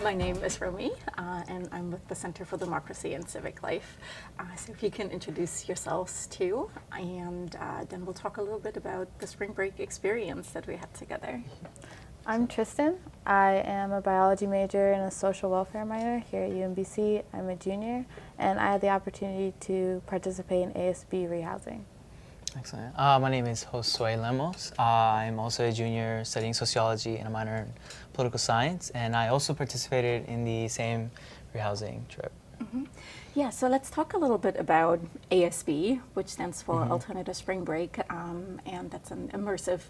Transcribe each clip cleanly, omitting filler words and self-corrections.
My name is Romy, and I'm with the Center for Democracy and Civic Life. So if you can introduce yourselves too, and then we'll talk a little bit about the spring break experience that we had together. I'm Tristan. I am a biology major and a social welfare minor here at UMBC. I'm a junior, and I had the opportunity to participate in ASB rehousing. Excellent. My name is Josue Lemos. I'm also a junior studying sociology and a minor in political science, and I also participated in the same rehousing trip. Mm-hmm. Yeah, so let's talk a little bit about ASB, which stands for Alternative Spring Break, and that's an immersive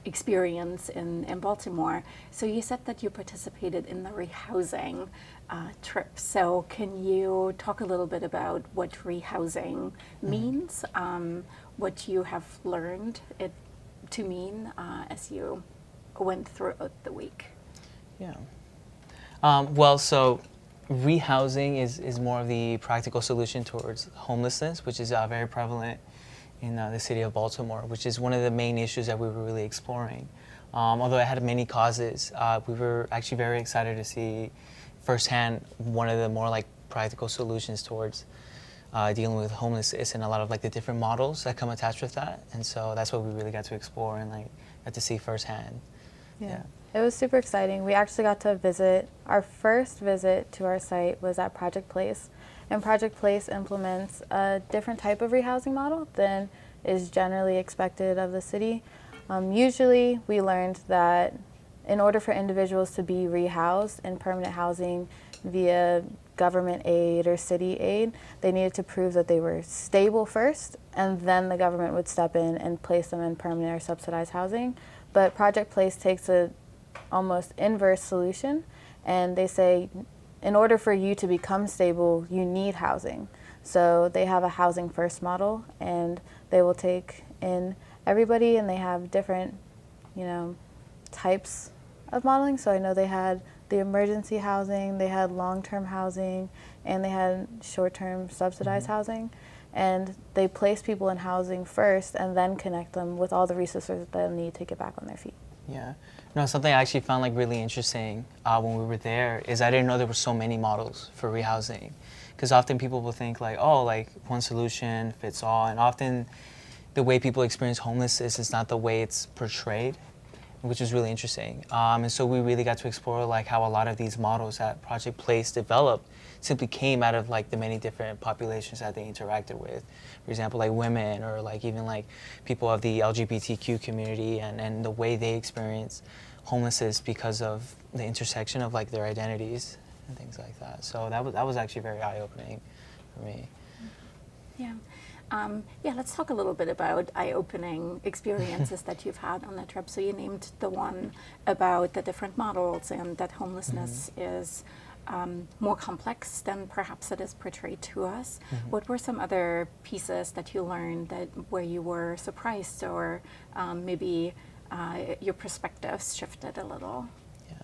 experience in Baltimore. So you said that you participated in the rehousing trip. So can you talk a little bit about what rehousing means, what you have learned it to mean as you went through the week? Yeah. Well, so rehousing is more of the practical solution towards homelessness, which is very prevalent in the city of Baltimore, which is one of the main issues that we were really exploring. Although it had many causes, we were actually very excited to see firsthand one of the more like practical solutions towards dealing with homelessness and a lot of like the different models that come attached with that. And so that's what we really got to explore and like got to see firsthand. Yeah. It was super exciting. We actually got to visit, our first visit to our site was at Project Place. And Project Place implements a different type of rehousing model than is generally expected of the city. Usually we learned that in order for individuals to be rehoused in permanent housing via government aid or city aid, they needed to prove that they were stable first, and then the government would step in and place them in permanent or subsidized housing. But Project Place takes a almost inverse solution, and they say, in order for you to become stable, you need housing. So they have a housing first model, and they will take in everybody, and they have different, types of modeling. So I know they had the emergency housing, they had long-term housing, and they had short-term subsidized housing. And they place people in housing first and then connect them with all the resources that they'll need to get back on their feet. Yeah. No, something I actually found like really interesting when we were there is I didn't know there were so many models for rehousing. Because often people will think like, oh, like one solution fits all. And often the way people experience homelessness is not the way it's portrayed, which is really interesting. And so we really got to explore like how a lot of these models that Project Place developed simply came out of like the many different populations that they interacted with. For example, like women or like even like people of the LGBTQ community and the way they experience homelessness because of the intersection of like their identities and things like that. So that was actually very eye-opening for me. Yeah. Let's talk a little bit about eye-opening experiences that you've had on the trip. So you named the one about the different models and that homelessness is more complex than perhaps it is portrayed to us. What were some other pieces that you learned that where you were surprised or maybe your perspectives shifted a little? Yeah.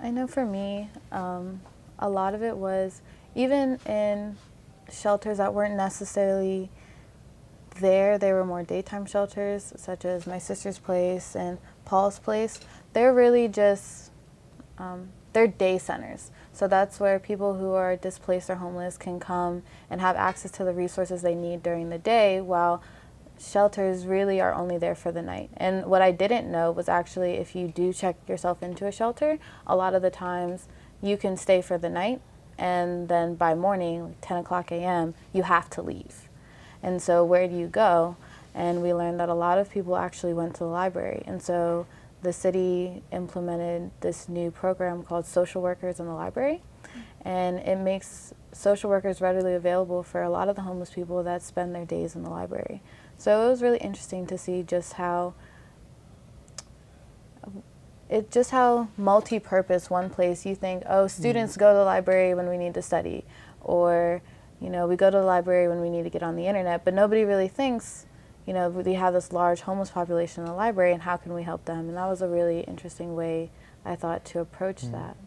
I know for me, a lot of it was even in shelters that weren't necessarily there, they were more daytime shelters, such as my sister's place and Paul's place. They're really just, they're day centers. So that's where people who are displaced or homeless can come and have access to the resources they need during the day, while shelters really are only there for the night. And what I didn't know was actually if you do check yourself into a shelter, a lot of the times you can stay for the night, and then by morning, like 10 o'clock a.m., you have to leave. And so where do you go? And we learned that a lot of people actually went to the library. And so the city implemented this new program called Social Workers in the Library. And it makes social workers readily available for a lot of the homeless people that spend their days in the library. So it was really interesting to see just how multi-purpose one place you think, oh, students go to the library when we need to study, or we go to the library when we need to get on the internet, but nobody really thinks, we have this large homeless population in the library and how can we help them? And that was a really interesting way, I thought, to approach that.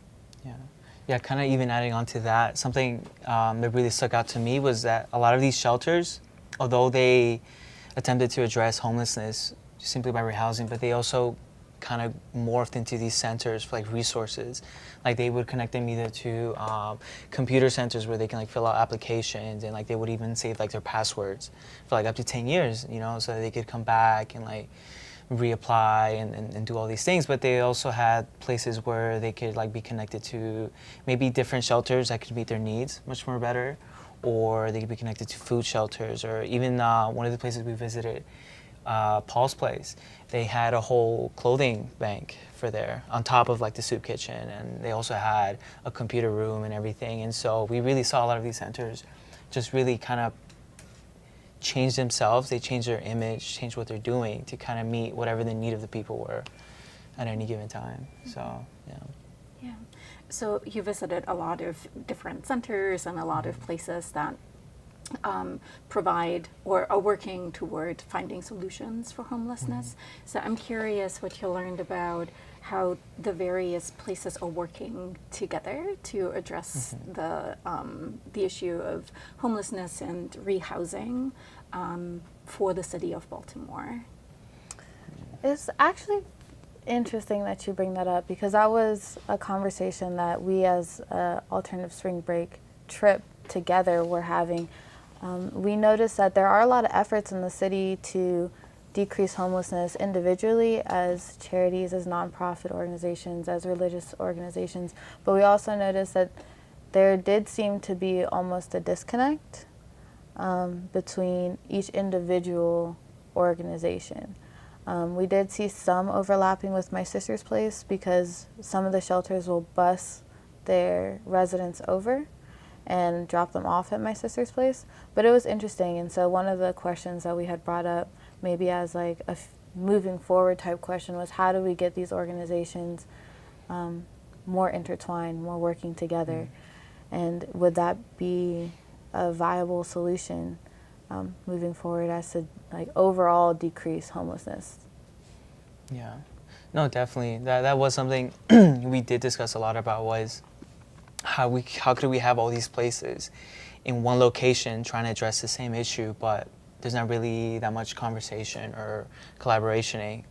Yeah, kind of even adding on to that, something that really stuck out to me was that a lot of these shelters, although they attempted to address homelessness simply by rehousing, but they also kind of morphed into these centers for like resources. Like they would connect them either to computer centers where they can like fill out applications, and like they would even save like their passwords for like up to 10 years, you know, so that they could come back and like reapply and do all these things. But they also had places where they could like be connected to maybe different shelters that could meet their needs much more better, or they could be connected to food shelters, or even one of the places we visited, Paul's place, they had a whole clothing bank for there on top of like the soup kitchen, and they also had a computer room and everything. And so we really saw a lot of these centers just really kind of change themselves. They change their image, change what they're doing to kind of meet whatever the need of the people were at any given time. So yeah. Yeah. So you visited a lot of different centers and a lot of places that provide or are working toward finding solutions for homelessness. So I'm curious what you learned about how the various places are working together to address the issue of homelessness and rehousing for the city of Baltimore. It's actually interesting that you bring that up, because that was a conversation that we as Alternative Spring Break trip together were having. We noticed that there are a lot of efforts in the city to decrease homelessness individually, as charities, as nonprofit organizations, as religious organizations, but we also noticed that there did seem to be almost a disconnect between each individual organization. We did see some overlapping with My Sister's Place, because some of the shelters will bus their residents over and drop them off at My Sister's Place. But it was interesting, and so one of the questions that we had brought up, maybe as like a moving forward type question, was how do we get these organizations more intertwined, more working together? And would that be a viable solution moving forward as to like overall decrease homelessness? Yeah, no, definitely. That was something we did discuss a lot about, was how could we have all these places in one location trying to address the same issue, but there's not really that much conversation or collaboration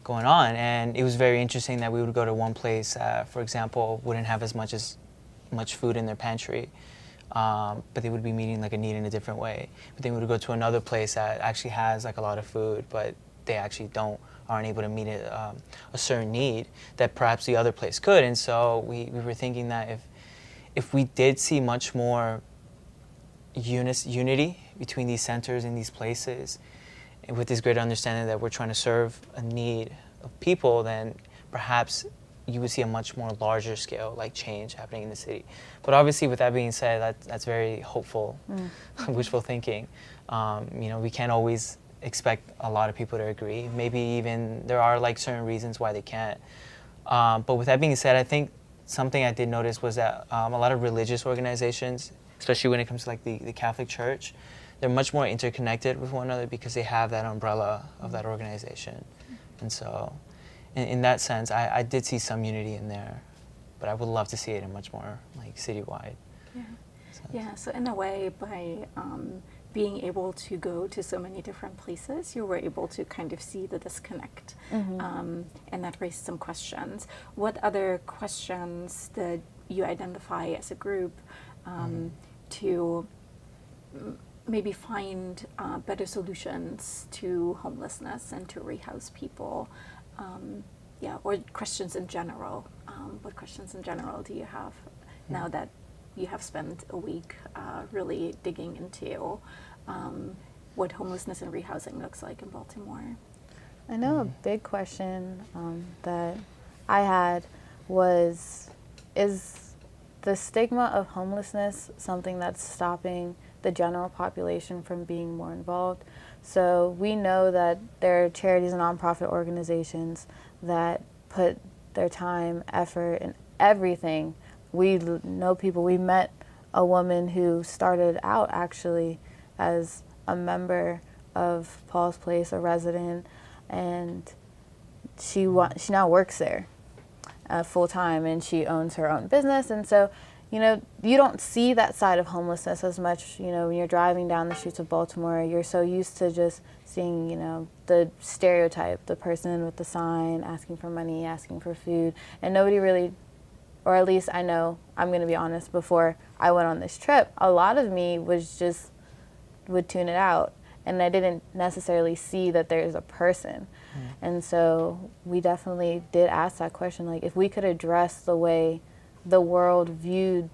going on. And it was very interesting that we would go to one place that, for example, wouldn't have as much food in their pantry, but they would be meeting like a need in a different way. But then we would go to another place that actually has like a lot of food, but they actually aren't able to meet a certain need that perhaps the other place could. And so we were thinking that if we did see much more unity between these centers and these places, and with this greater understanding that we're trying to serve a need of people, then perhaps you would see a much more larger scale like change happening in the city. But obviously, with that being said, that's very hopeful, wishful thinking. We can't always expect a lot of people to agree. Maybe even there are like certain reasons why they can't. But with that being said, I think something I did notice was that a lot of religious organizations, especially when it comes to like the Catholic Church, they're much more interconnected with one another because they have that umbrella of that organization. And so in that sense, I did see some unity in there, but I would love to see it in much more like citywide. Yeah. Yeah, so in a way, by being able to go to so many different places, you were able to kind of see the disconnect, and that raised some questions. What other questions did you identify as a group to maybe find better solutions to homelessness and to rehouse people? Or questions in general. What questions in general do you have now that you have spent a week really digging into what homelessness and rehousing looks like in Baltimore? I know a big question that I had was, is the stigma of homelessness something that's stopping the general population from being more involved? So we know that there are charities and nonprofit organizations that put their time, effort, and everything. We know people. We met a woman who started out actually as a member of Paul's Place, a resident, and she now works there full time, and she owns her own business. And so you don't see that side of homelessness as much, when you're driving down the streets of Baltimore. You're so used to just seeing, the stereotype, the person with the sign asking for money, asking for food, and nobody really, or at least I know, I'm going to be honest, before I went on this trip, a lot of me would tune it out, and I didn't necessarily see that there's a person. And so we definitely did ask that question, like, if we could address the way the world viewed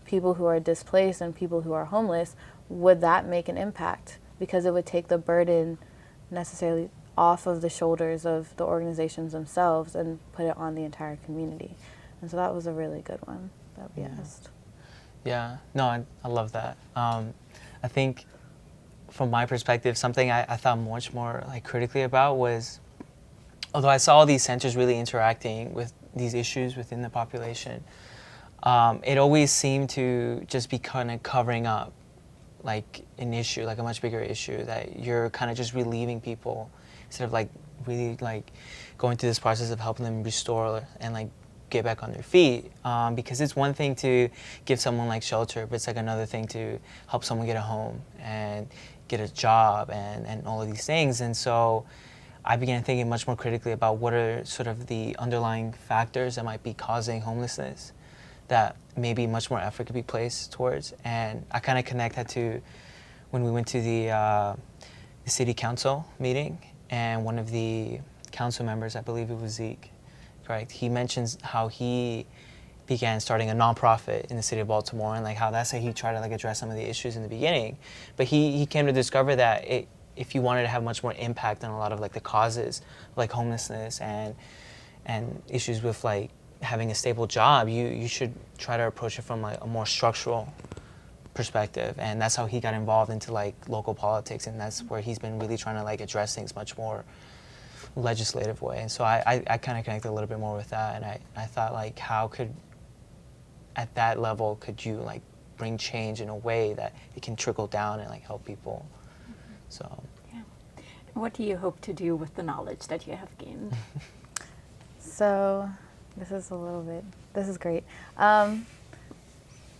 people who are displaced and people who are homeless, would that make an impact? Because it would take the burden necessarily off of the shoulders of the organizations themselves and put it on the entire community. And so that was a really good one that we asked. Yeah, no, I love that. I think from my perspective, something I thought much more like critically about was, although I saw all these centers really interacting with these issues within the population, it always seemed to just be kind of covering up like an issue, like a much bigger issue, that you're kind of just relieving people instead of like really like going through this process of helping them restore and like get back on their feet. Because it's one thing to give someone like shelter, but it's like another thing to help someone get a home and get a job and all of these things. And so I began thinking much more critically about what are sort of the underlying factors that might be causing homelessness, that maybe much more effort could be placed towards. And I kind of connect that to when we went to the city council meeting, and one of the council members, I believe it was Zeke, correct? He mentions how he began starting a nonprofit in the city of Baltimore, and like how that's how he tried to like address some of the issues in the beginning. But he came to discover that if you wanted to have much more impact on a lot of like the causes like homelessness and issues with like having a stable job, you should try to approach it from like a more structural perspective. And that's how he got involved into like local politics, and that's where he's been really trying to like address things much more legislative way. And so I kind of connected a little bit more with that, and I thought like, how could, at that level, could you like bring change in a way that it can trickle down and like help people? So Yeah. What do you hope to do with the knowledge that you have gained? So this is great.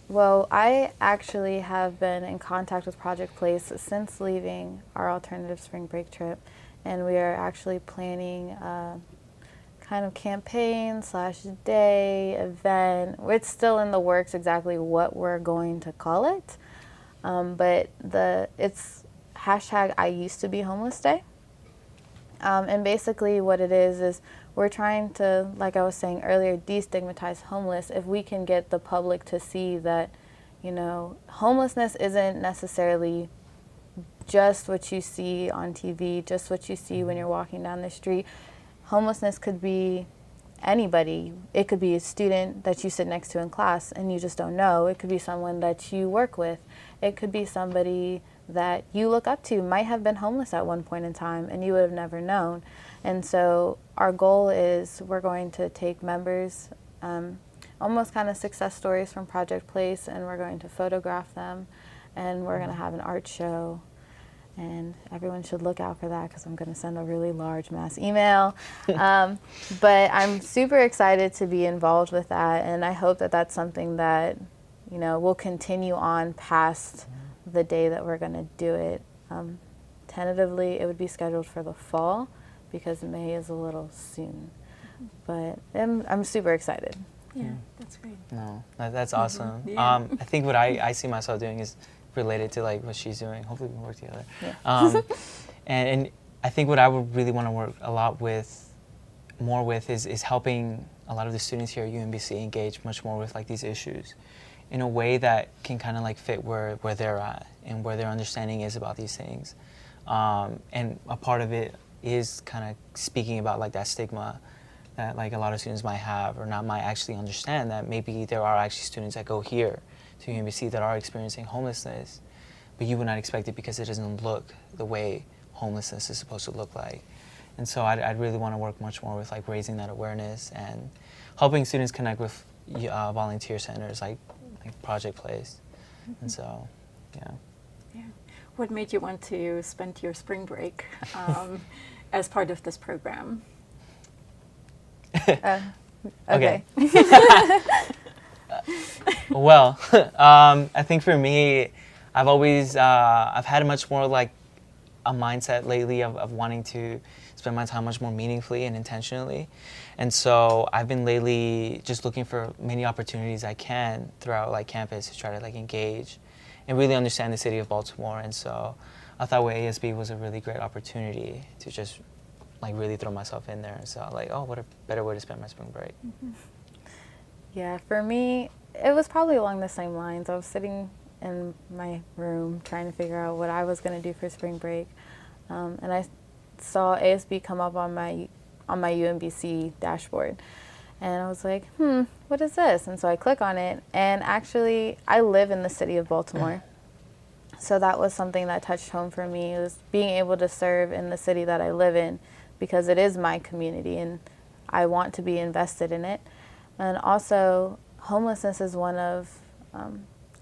Well, I actually have been in contact with Project Place since leaving our alternative spring break trip, and we are actually planning a kind of campaign / day event. It's still in the works exactly what we're going to call it, but it's hashtag I used to be homeless day. And basically what it is we're trying to, like I was saying earlier, destigmatize homeless. If we can get the public to see that, homelessness isn't necessarily just what you see on TV, just what you see when you're walking down the street. Homelessness could be anybody. It could be a student that you sit next to in class and you just don't know. It could be someone that you work with. It could be somebody that you look up to, might have been homeless at one point in time and you would have never known. And so our goal is we're going to take members, almost kind of success stories from Project Place, and we're going to photograph them, and we're going to have an art show. And everyone should look out for that because I'm going to send a really large mass email. But I'm super excited to be involved with that, and I hope that that's something that, will continue on past the day that we're going to do it. Tentatively, it would be scheduled for the fall because May is a little soon. But I'm super excited. Yeah, that's great. no, that's awesome. Yeah. I think what I see myself doing is related to like what she's doing. Hopefully we can work together. Yeah. And I think what I would really want to work a lot more with is helping a lot of the students here at UMBC engage much more with like these issues in a way that can kind of like fit where they're at and where their understanding is about these things. And a part of it is kind of speaking about like that stigma that like a lot of students might have or not might actually understand, that maybe there are actually students that go here to UMBC that are experiencing homelessness, but you would not expect it because it doesn't look the way homelessness is supposed to look like. And so I'd really want to work much more with like raising that awareness and helping students connect with volunteer centers like Project Place. And so, yeah. Yeah. What made you want to spend your spring break as part of this program? Okay. Well, I think for me, I've had a much more like a mindset lately of wanting to spend my time much more meaningfully and intentionally. And so I've been lately just looking for many opportunities I can throughout like campus to try to like engage and really understand the city of Baltimore. And so I thought with ASB was a really great opportunity to just like really throw myself in there. And so like, oh, what a better way to spend my spring break. Yeah, for me, it was probably along the same lines. I was sitting in my room trying to figure out what I was going to do for spring break, and I saw ASB come up on my UMBC dashboard, and I was like, what is this? And so I click on it, and actually, I live in the city of Baltimore, so that was something that touched home for me. It was being able to serve in the city that I live in, because it is my community, and I want to be invested in it. And also, homelessness is one of,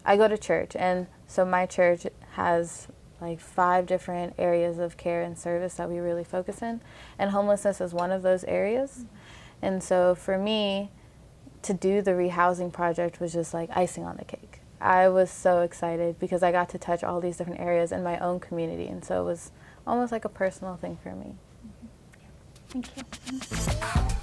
I go to church, and so my church has like 5 different areas of care and service that we really focus in, and homelessness is one of those areas. And so for me, to do the rehousing project was just like icing on the cake. I was so excited because I got to touch all these different areas in my own community, and so it was almost like a personal thing for me. Thank you.